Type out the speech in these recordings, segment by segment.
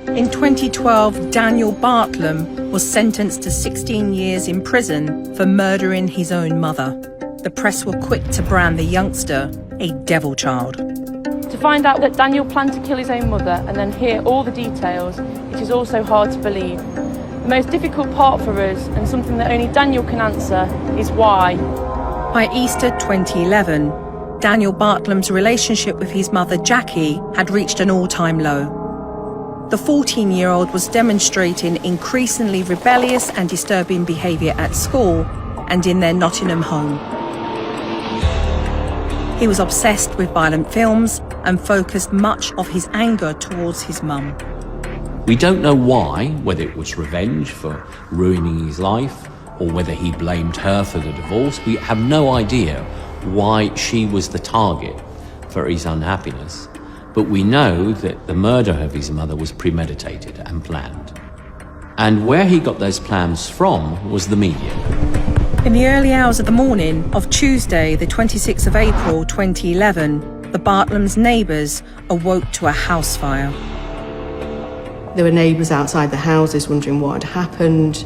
In 2012, Daniel Bartlam was sentenced to 16 years in prison for murdering his own mother. The press were quick to brand the youngster a devil child. To find out that Daniel planned to kill his own mother and then hear all the details, it is also hard to believe. The most difficult part for us, and something that only Daniel can answer, is why. By Easter 2011, Daniel Bartlam's relationship with his mother Jacqui had reached an all-time low. The 14-year-old was demonstrating increasingly rebellious and disturbing behaviour at school and in their Nottingham home. He was obsessed with violent films and focused much of his anger towards his mum. We don't know why, whether it was revenge for ruining his life or whether he blamed her for the divorce. We have no idea why she was the target for his unhappiness. But we know that the murder of his mother was premeditated and planned. And where he got those plans from was the media. In the early hours of the morning of Tuesday, the 26th of April 2011, the Bartlam's neighbours awoke to a house fire. There were neighbours outside the houses wondering what had happened,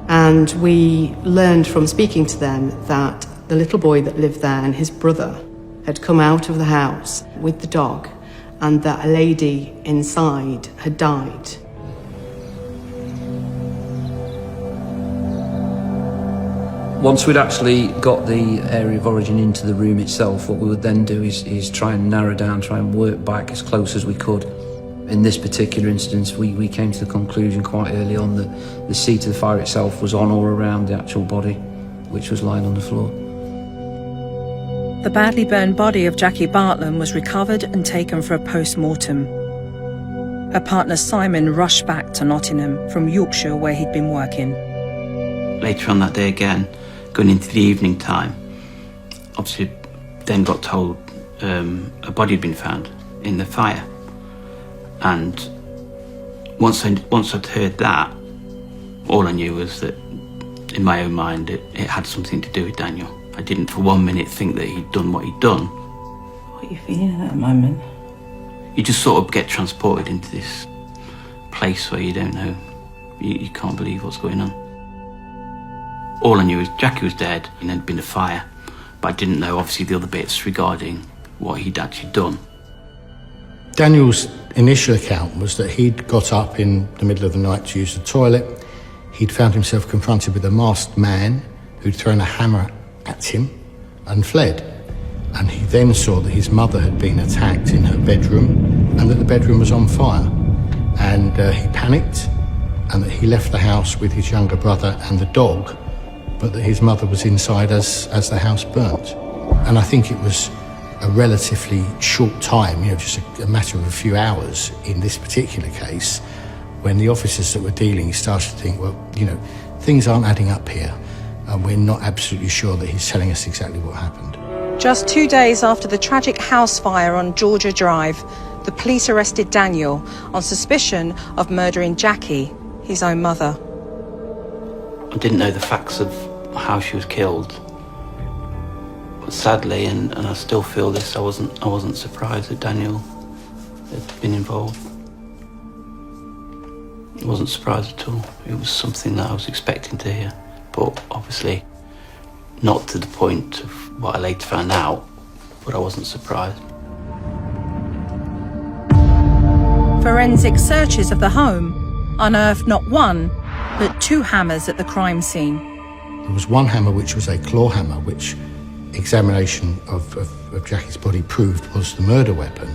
and we learned from speaking to them that the little boy that lived there and his brother had come out of the house with the dog, and that a lady inside had died. Once we'd actually got the area of origin into the room itself, what we would then do is try and narrow down, try and work back as close as we could. In this particular instance, we came to the conclusion quite early on that the seat of the fire itself was on or around the actual body, which was lying on the floor. The badly burned body of Jacqui Bartlam was recovered and taken for a post-mortem. Her partner Simon rushed back to Nottingham from Yorkshire, where he'd been working. Later on that day again, going into the evening time, obviously then got told a body had been found in the fire. And once I'd heard that, all I knew was that in my own mind it had something to do with Daniel. I didn't for 1 minute think that he'd done what he'd done. What are you feeling at the moment? You just sort of get transported into this place where you don't know, you can't believe what's going on. All I knew was Jacqui was dead and there'd been a fire, but I didn't know obviously the other bits regarding what he'd actually done. Daniel's initial account was that he'd got up in the middle of the night to use the toilet. He'd found himself confronted with a masked man who'd thrown a hammer at him and fled. And he then saw that his mother had been attacked in her bedroom and that the bedroom was on fire. And he panicked, and that he left the house with his younger brother and the dog, but that his mother was inside as the house burnt. And I think it was a relatively short time, just a matter of a few hours in this particular case, when the officers that were dealing started to think, well, things aren't adding up here, and we're not absolutely sure that he's telling us exactly what happened. Just 2 days after the tragic house fire on Georgia Drive, the police arrested Daniel on suspicion of murdering Jacqui, his own mother. I didn't know the facts of how she was killed. But sadly, and I still feel this, I wasn't surprised that Daniel had been involved. I wasn't surprised at all. It was something that I was expecting to hear, but obviously not to the point of what I later found out, but I wasn't surprised. Forensic searches of the home unearthed not one, but 2 hammers at the crime scene. There was one hammer which was a claw hammer, which examination of Jacqui's body proved was the murder weapon,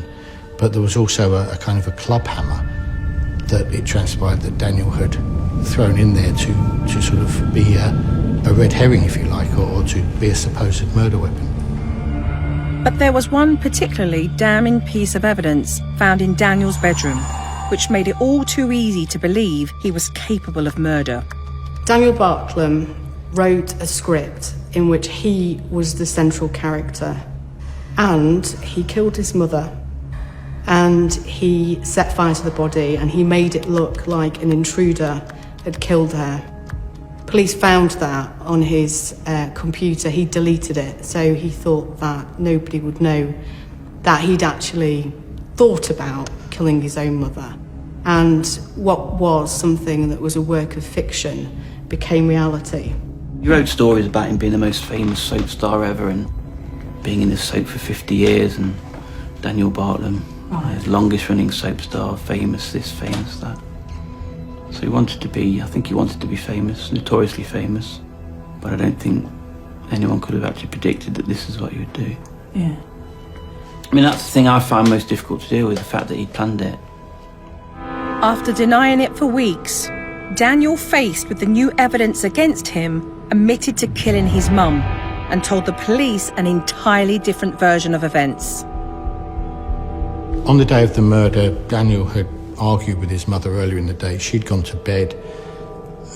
but there was also a kind of a club hammer that it transpired that Daniel had thrown in there to sort of be a red herring, if you like, or to be a supposed murder weapon. But there was one particularly damning piece of evidence found in Daniel's bedroom, which made it all too easy to believe he was capable of murder. Daniel Bartlam wrote a script in which he was the central character, and he killed his mother, and he set fire to the body, and he made it look like an intruder had killed her. Police found that on his computer. He deleted it, so he thought that nobody would know that he'd actually thought about killing his own mother. And what was something that was a work of fiction became reality. He wrote stories about him being the most famous soap star ever and being in the soap for 50 years, and Daniel Bartlam, the longest running soap star, famous this, famous that. So he wanted to be, I think he wanted to be famous, notoriously famous, but I don't think anyone could have actually predicted that this is what he would do. Yeah. I mean, that's the thing I find most difficult to deal with, the fact that he planned it. After denying it for weeks, Daniel, faced with the new evidence against him, admitted to killing his mum and told the police an entirely different version of events. On the day of the murder, Daniel had argued with his mother earlier in the day. She'd gone to bed.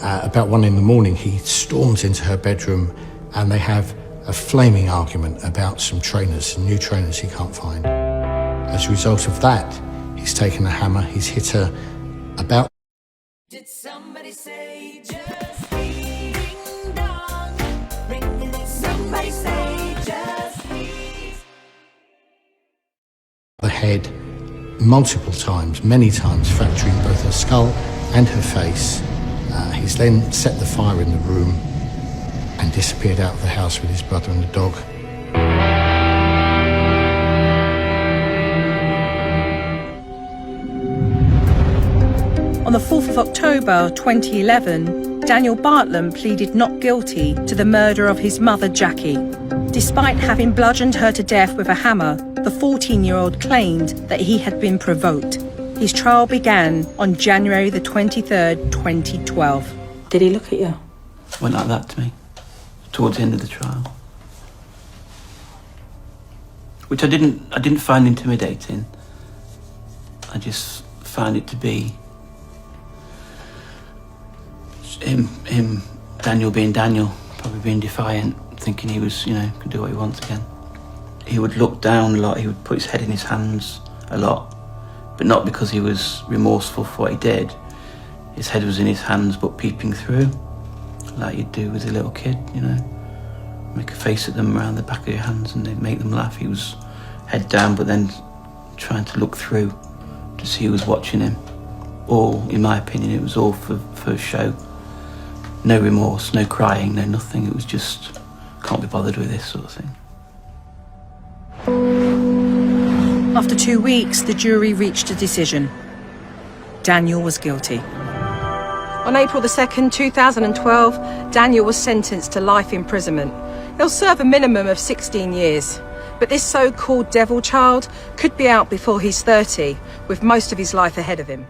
About 1 a.m, he storms into her bedroom and they have a flaming argument about some trainers, some new trainers he can't find. As a result of that, he's taken a hammer, he's hit her about. Did somebody say just ding dong? Ring, somebody say just please. The head multiple times, many times, fracturing both her skull and her face. He's then set the fire in the room and disappeared out of the house with his brother and the dog. On the 4th of October 2011, Daniel Bartlam pleaded not guilty to the murder of his mother, Jacqui. Despite having bludgeoned her to death with a hammer, the 14-year-old claimed that he had been provoked. His trial began on January the 23rd, 2012. Did he look at you? Went like that to me, towards the end of the trial. Which I didn't find intimidating. I just found it to be him, Daniel being Daniel, probably being defiant, thinking he was, could do what he wants again. He would look down a lot, he would put his head in his hands a lot, but not because he was remorseful for what he did. His head was in his hands, but peeping through, like you'd do with a little kid, Make a face at them around the back of your hands and they'd make them laugh. He was head down, but then trying to look through to see who was watching him. All, in my opinion, it was all for show. No remorse, no crying, no nothing. It was just, can't be bothered with this sort of thing. After 2 weeks, the jury reached a decision. Daniel was guilty. On April the 2nd, 2012, Daniel was sentenced to life imprisonment. He'll serve a minimum of 16 years. But this so-called devil child could be out before he's 30, with most of his life ahead of him.